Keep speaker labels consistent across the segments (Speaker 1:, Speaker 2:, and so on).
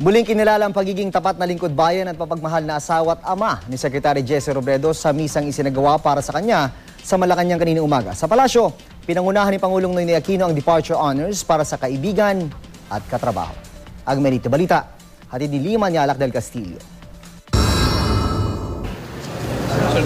Speaker 1: Muling kinilala ang pagiging tapat na lingkod bayan at papagmahal na asawa at ama ni Secretary Jesse Robredo sa misang isinagawa para sa kanya sa Malacanang kanina umaga. Sa palasyo, pinangunahan ni Pangulong Noynoy Aquino ang departure honors para sa kaibigan at katrabaho. Agmenito Balita, hatid ni Lima Nyalak del Castillo.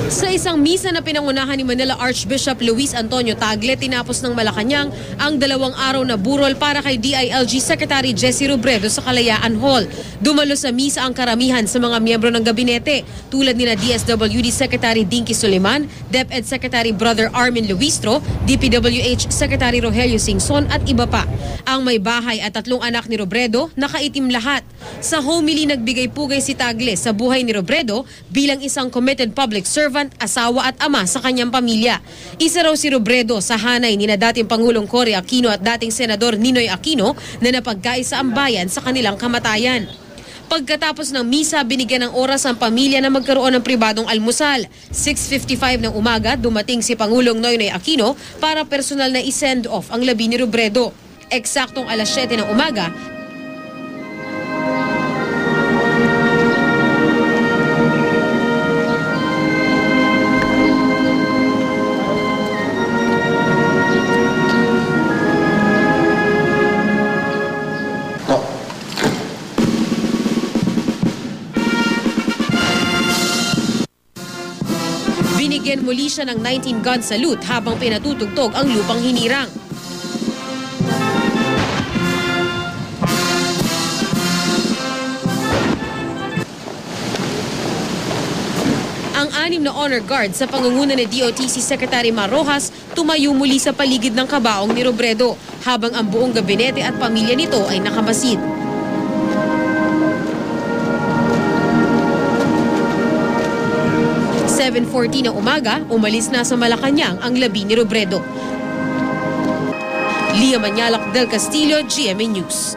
Speaker 2: Sa isang misa na pinangunahan ni Manila Archbishop Luis Antonio Tagle, tinapos ng Malacanang ang 2 araw na burol para kay DILG Secretary Jesse Robredo sa Kalayaan Hall. Dumalo sa misa ang karamihan sa mga miyembro ng gabinete tulad nina DSWD Secretary Dinky Suliman, DepEd Secretary Brother Armin Luistro, DPWH Secretary Rogelio Singson at iba pa. Ang may bahay at 3 anak ni Robredo nakaitim lahat. Sa homily nagbigay pugay si Tagle sa buhay ni Robredo bilang isang committed public servant, asawa at ama sa kanyang pamilya. Isa raw si Robredo sa hanay ni na dating Pangulong Cory Aquino at dating Senador Ninoy Aquino na napagkaisa ang bayan sa kanilang kamatayan. Pagkatapos ng misa, binigyan ng oras ang pamilya na magkaroon ng pribadong almusal. 6:55 ng umaga, dumating si Pangulong Noynoy Aquino para personal na i-send off ang labi ni Robredo. Eksaktong alas 7 ng umaga, binigyan muli siya ng 19-gun salute habang pinatutugtog ang lupang hinirang. Ang 6 na honor guard sa pangunguna ni DOTC Secretary Mar Rojas tumayo muli sa paligid ng kabaong ni Robredo habang ang buong gabinete at pamilya nito ay nakamasid. 7:40 ng umaga, umalis na sa Malacanang ang labi ni Robredo. Lia Manyalak del Castillo, GMA News.